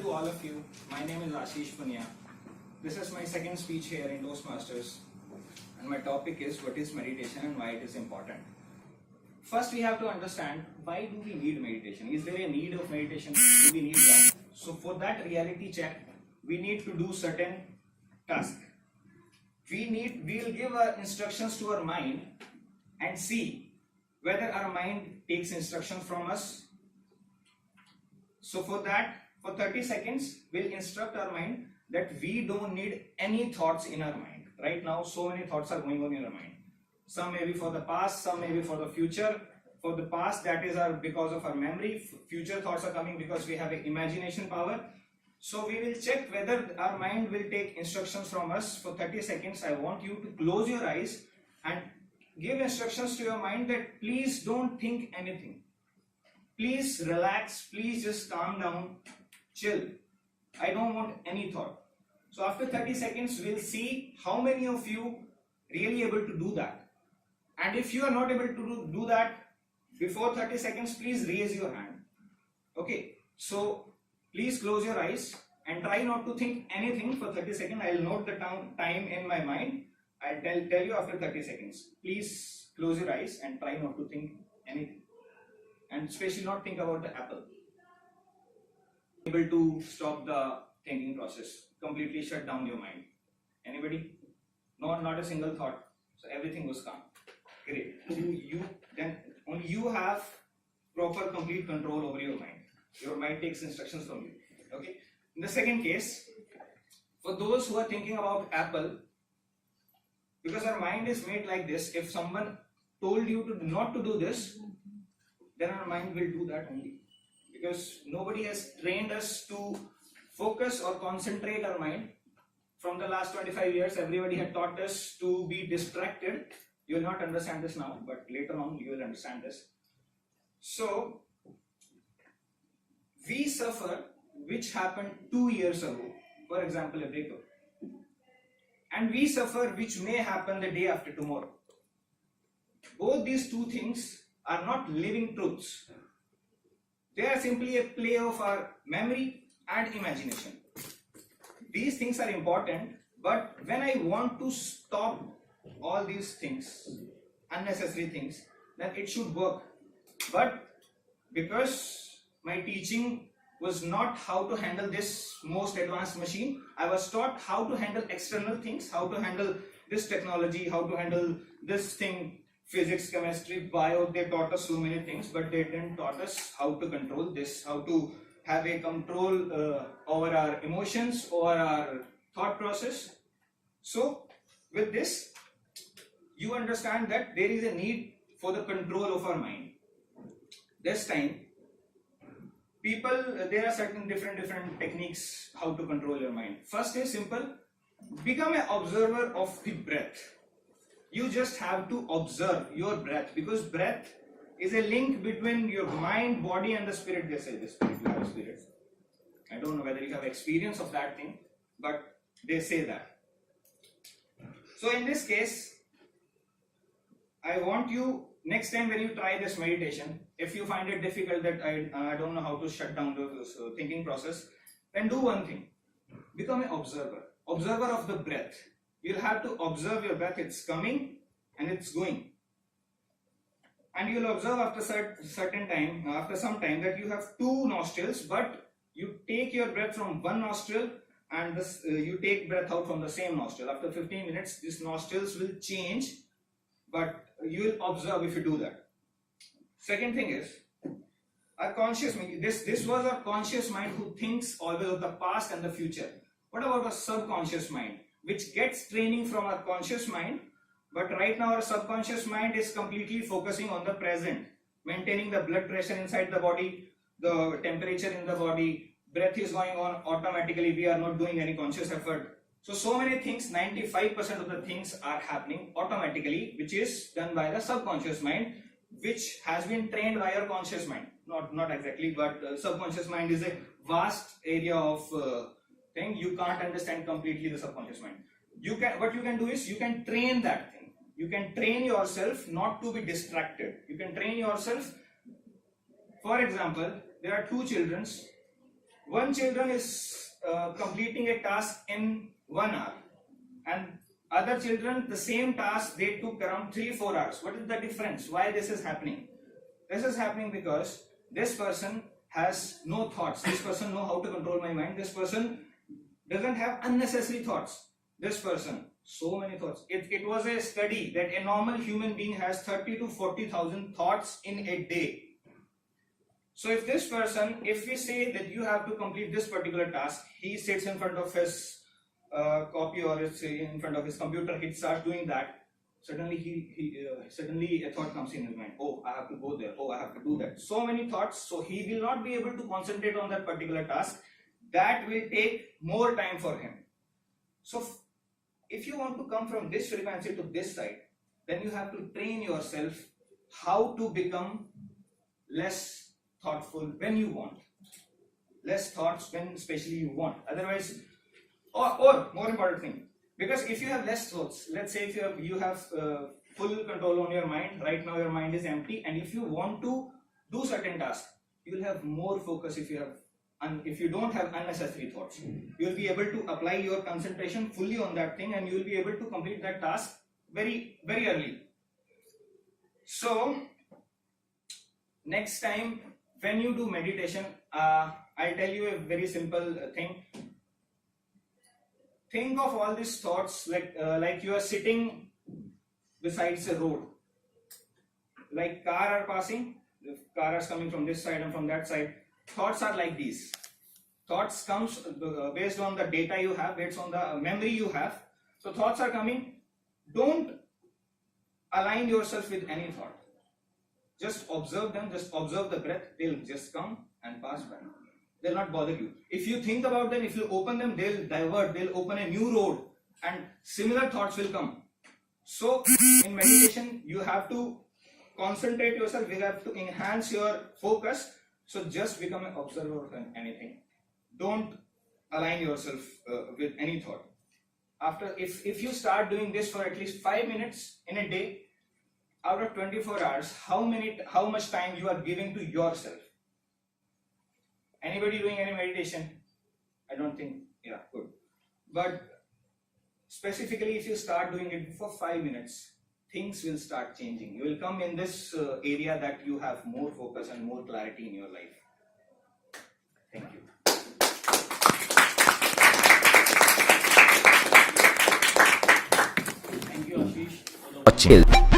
to all of you. My name is Ashish Punia. This is my second speech here in Toastmasters, and my topic is what is meditation and why it is important. First, we have to understand, why do we need meditation? Is there a need of meditation? Do we need that? So for that reality check, we need to do certain tasks. We will give our instructions to our mind and see whether our mind takes instructions from us. So for that, for 30 seconds, we'll instruct our mind that we don't need any thoughts in our mind. Right now, so many thoughts are going on in our mind. Some may be for the past, some may be for the future. For the past, that is because of our memory. Future thoughts are coming because we have an imagination power. So we will check whether our mind will take instructions from us. For 30 seconds, I want you to close your eyes and give instructions to your mind that please don't think anything. Please relax, please just calm down, chill. I don't want any thought. So after 30 seconds, we'll see how many of you really able to do that. And if you are not able to do that before 30 seconds, please raise your hand. Okay, so please close your eyes and try not to think anything for 30 seconds. I'll note the time in my mind. I'll tell you after 30 seconds. Please close your eyes and try not to think anything. And especially not think about the apple. Able to stop the thinking process. Completely shut down your mind. Anybody? No, not a single thought. So everything was calm. Great. Then only you have proper complete control over your mind. Your mind takes instructions from you. Okay. In the second case, for those who are thinking about apple, because our mind is made like this, if someone told you to not to do this, then our mind will do that only. Because nobody has trained us to focus or concentrate our mind. From the last 25 years, everybody had taught us to be distracted. You will not understand this now, but later on you will understand this. So, we suffer, which happened 2 years ago, for example, a breakup. And we suffer, which may happen the day after tomorrow. Both these two things are not living truths. They are simply a play of our memory and imagination. These things are important, but when I want to stop all these things, unnecessary things, then it should work. But because my teaching was not how to handle this most advanced machine, I was taught how to handle external things, how to handle this technology, how to handle this thing, physics, chemistry, bio. They taught us so many things, but they didn't taught us how to control this, how to have a control over our emotions or our thought process. So with this, you understand that there is a need for the control of our mind. This time, there are certain different techniques how to control your mind. First is simple, become an observer of the breath. You just have to observe your breath, because breath is a link between your mind, body and the spirit. They say the spirit, you have a spirit. I don't know whether you have experience of that thing, but they say that. So in this case, I want you, next time when you try this meditation, if you find it difficult that I don't know how to shut down the thinking process, then do one thing. Become an observer of the breath. You'll have to observe your breath. It's coming and it's going. And you'll observe after after some time that you have two nostrils, but you take your breath from one nostril and you take breath out from the same nostril. After 15 minutes, these nostrils will change, but you will observe if you do that. Second thing is, our conscious mind. This was our conscious mind who thinks always of the past and the future. What about our subconscious mind, which gets training from our conscious mind, but right now our subconscious mind is completely focusing on the present, maintaining the blood pressure inside the body, the temperature in the body, breath is going on automatically, we are not doing any conscious effort. So many things, 95% of the things are happening automatically, which is done by the subconscious mind, which has been trained by our conscious mind. Not exactly, but subconscious mind is a vast area of thing. You can't understand completely the subconscious mind. What you can do is you can train that thing. You can train yourself not to be distracted. You can train yourself. For example, there are two children. one children is completing a task in 1 hour, and other children the same task they took around 3-4 hours. What is the difference? Why this is happening? This is happening because this person has no thoughts. This person know how to control my mind. This person doesn't have unnecessary thoughts. This person, so many thoughts. It was a study that a normal human being has 30 to 40,000 thoughts in a day. So if this person, if we say that you have to complete this particular task, he sits in front of his copy or in front of his computer, he starts doing that. Suddenly a thought comes in his mind. Oh, I have to go there. Oh, I have to do that. So many thoughts. So he will not be able to concentrate on that particular task. That will take more time for him. So if you want to come from this frequency to this side, then you have to train yourself how to become less thoughtful when you want. Less thoughts when especially you want. Otherwise, or more important thing, because if you have less thoughts, let's say if you have full control on your mind, right now your mind is empty, and if you want to do certain tasks, you will have more focus if you don't have unnecessary thoughts. You will be able to apply your concentration fully on that thing, and you will be able to complete that task very, very early. So next time when you do meditation, I'll tell you a very simple thing. Think of all these thoughts like you are sitting besides a road. Like car are passing, the car is coming from this side and from that side. Thoughts are like these. Thoughts comes based on the data you have, based on the memory you have. So thoughts are coming. Don't align yourself with any thought. Just observe them, just observe the breath. They'll just come and pass by. They'll not bother you. If you think about them, if you open them, they'll divert, they'll open a new road, and similar thoughts will come. So in meditation, you have to concentrate yourself, you have to enhance your focus. So just become an observer of anything. Don't align yourself with any thought. If you start doing this for at least 5 minutes in a day, out of 24 hours, how much time you are giving to yourself? Anybody doing any meditation? I don't think, yeah, good. But specifically, if you start doing it for 5 minutes, things will start changing. You will come in this area that you have more focus and more clarity in your life. Thank you. Thank you, Ashish. Chill.